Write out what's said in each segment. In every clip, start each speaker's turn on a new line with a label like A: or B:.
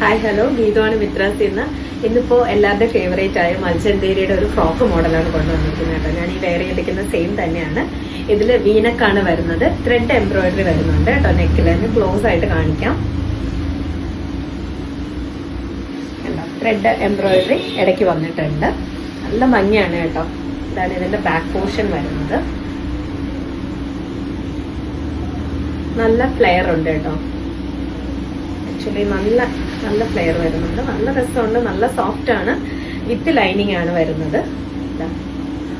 A: Hi hello, ഗീതമാണ് Mitra's ഇന്ന്. ഇന്നിപ്പോൾ എല്ലാവരുടെയും ഫേവറേറ്റ് ആയ മൽച്ചന്തേരിയുടെ ഒരു ഫ്രോക്ക് മോഡലാണ് കൊണ്ടുവന്നിരിക്കുന്നത് കേട്ടോ. ഞാൻ ഈ വെയർ ചെയ്തിരിക്കുന്ന സെയിം തന്നെയാണ്. ഇതിൽ വീനക്കാണ് വരുന്നത്, ത്രെഡ് എംബ്രോയിഡറി വരുന്നുണ്ട് കേട്ടോ. നെക്കിൽ ക്ലോസ് ആയിട്ട് കാണിക്കാം. ത്രെഡ് എംബ്രോയിഡറി ഇടയ്ക്ക് വന്നിട്ടുണ്ട്. നല്ല ഭംഗിയാണ് കേട്ടോ. ഇതാണ് ഇതിന്റെ ബാക്ക് പോർഷൻ വരുന്നത്. നല്ല ഫ്ലെയർ ഉണ്ട് കേട്ടോ. ആക്ച്വലി നല്ല ഫ്ലെയർ വരുന്നുണ്ട്, നല്ല രസമുണ്ട്, നല്ല സോഫ്റ്റ് ആണ്. വിത്ത് ലൈനിങ് ആണ് വരുന്നത്.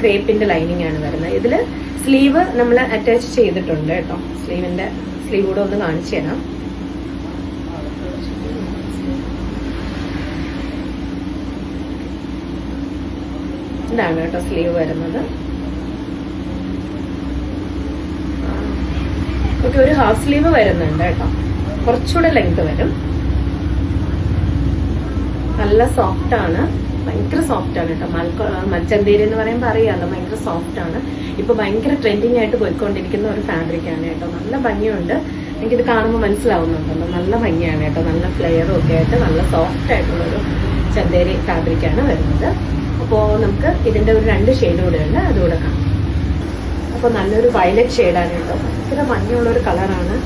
A: ക്രേപ്പിന്റെ ലൈനിങ് ആണ് വരുന്നത്. ഇതില് സ്ലീവ് നമ്മൾ അറ്റാച്ച് ചെയ്തിട്ടുണ്ട് കേട്ടോ. സ്ലീവ് കൂടെ ഒന്ന് കാണിച്ചു തരാം. ഇതാണ് കേട്ടോ സ്ലീവ് വരുന്നത്. ഓക്കെ, ഒരു ഹാഫ് സ്ലീവ് വരുന്നുണ്ട് കേട്ടോ. കുറച്ചുകൂടെ ലെങ്ത് വരും. നല്ല സോഫ്റ്റ് ആണ്, ഭയങ്കര സോഫ്റ്റ് ആണ് കേട്ടോ. മൽച്ചന്തേരി എന്ന് പറയുമ്പോൾ അറിയാമല്ലോ, ഭയങ്കര സോഫ്റ്റ് ആണ്. ഇപ്പൊ ഭയങ്കര ട്രെൻഡിങ് ആയിട്ട് പോയിക്കൊണ്ടിരിക്കുന്ന ഒരു ഫാബ്രിക് ആണ് കേട്ടോ. നല്ല ഭംഗിയുണ്ട്, എനിക്കിത് കാണുമ്പോൾ മനസ്സിലാവുന്നുണ്ടല്ലോ. നല്ല ഭംഗിയാണ് കേട്ടോ. നല്ല ഫ്ലെയറും ഒക്കെ ആയിട്ട് നല്ല സോഫ്റ്റ് ആയിട്ടുള്ളൊരു ചന്തേരി ഫാബ്രിക് ആണ് വരുന്നത്. അപ്പോൾ നമുക്ക് ഇതിന്റെ ഒരു 2 ഷെയ്ഡ് കൂടെ ഉണ്ട്, അതുകൂടെ കാണാം. അപ്പോൾ നല്ലൊരു വയലറ്റ് ഷെയ്ഡാണ് കേട്ടോ. ഭയങ്കര മഞ്ഞുള്ളൊരു കളറാണ്.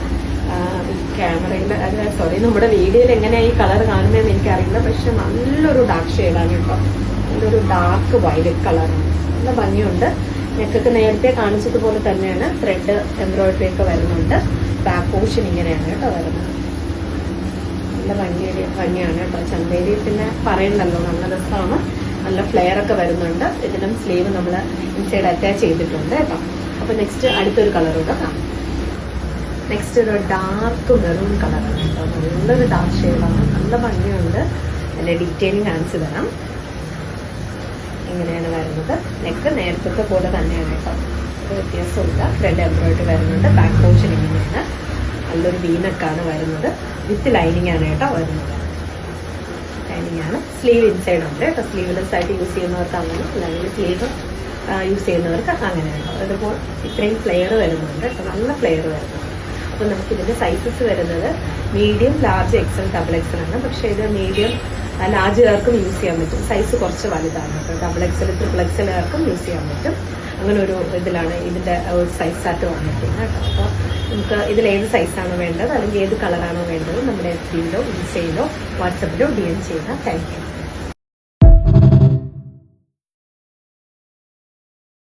A: ക്യാമറയിൽ സോറി, നമ്മുടെ വീഡിയോയിൽ എങ്ങനെയാണ് ഈ കളർ കാണുന്നതെന്ന് എനിക്കറിയില്ല. പക്ഷെ നല്ലൊരു ഡാർക്ക് ഷെയ്ഡാണ് കേട്ടോ. നല്ലൊരു ഡാർക്ക് വയലറ്റ് കളറാണ്. നല്ല ഭംഗിയുണ്ട്. നെക്കൊക്കെ നേരത്തെ കാണിച്ചതുപോലെ തന്നെയാണ്. ത്രെഡ് എംബ്രോയിഡറി ഒക്കെ വരുന്നുണ്ട്. ബാക്ക് പോർഷൻ ഇങ്ങനെയാണ് കേട്ടോ വരുന്നത്. നല്ല ഭംഗിയാണ് കേട്ടോ. ചന്തേരി പിന്നെ പറയണ്ടല്ലോ, നല്ല രസമാണ്. നല്ല ഫ്ലെയർ ഒക്കെ വരുന്നുണ്ട്. ഇതിനും സ്ലീവ് നമ്മൾ ഇൻസൈഡ് അറ്റാച്ച് ചെയ്തിട്ടുണ്ട് കേട്ടോ. അപ്പൊ നെക്സ്റ്റ് അടുത്തൊരു കളർ കൂടെ കാണാം. നെക്സ്റ്റ് ഒരു ഡാർക്ക് മെറൂൺ കളറാണ് കേട്ടോ. നല്ലൊരു ഡാർക്ക് ഷെയ്ഡാണ്. നല്ല ഭംഗിയുണ്ട്. അതിന്റെ ഡീറ്റെയിലിംഗ് കാണിച്ചു തരാം. ഇങ്ങനെയാണ് വരുന്നത്. നെക്ക് നേരത്തെ പോലെ തന്നെയാണ് കേട്ടോ, ഒരു വ്യത്യാസമില്ല. ത്രെഡ് എംബ്രോയിഡറി വരുന്നുണ്ട്. ബാക്ക് പോർഷൻ ഇങ്ങനെയാണ്. നല്ലൊരു വീനക്കാണ് വരുന്നത്. വിത്ത് ലൈനിങ് ആണ് കേട്ടോ വരുന്നത്. ലൈനിങ് ആണ്. സ്ലീവ് ഇൻസൈഡ് ഉണ്ട് കേട്ടോ. സ്ലീവ്ലെസ് ആയിട്ട് യൂസ് ചെയ്യുന്നവർക്ക് അങ്ങനെ, അല്ലെങ്കിൽ സ്ലീവ് യൂസ് ചെയ്യുന്നവർക്ക് അങ്ങനെയാണ്. അതുപോലെ ഇത്രയും ഫ്ലെയർ വരുന്നുണ്ട് കേട്ടോ. നല്ല ഫ്ലെയർ വരുന്നുണ്ട്. അപ്പോൾ നമുക്ക് ഇതിന്റെ സൈസസ് വരുന്നത് medium, large, XL, double XL ആണ്. പക്ഷെ ഇത് മീഡിയം, ലാർജുകാർക്കും യൂസ് ചെയ്യാൻ പറ്റും. സൈസ് കുറച്ച് വലുതാണ് കേട്ടോ. ഡബിൾ എക്സൽ, ട്രിപ്പിൾ എക്സലുകാർക്കും യൂസ് ചെയ്യാൻ പറ്റും. അങ്ങനെ ഒരു ഇതിലാണ് ഇതിന്റെ ഒരു സൈസ് ചാർട്ട് വന്നിരിക്കുന്നത് കേട്ടോ. അപ്പോൾ നമുക്ക് ഇതിൽ ഏത് സൈസാണോ വേണ്ടത്, അല്ലെങ്കിൽ ഏത് കളറാണോ വേണ്ടത്, നമ്മുടെ FB-യിലോ ഇൻസ്റ്റയിലോ വാട്സപ്പിലോ DM ചെയ്യുക. Thank you.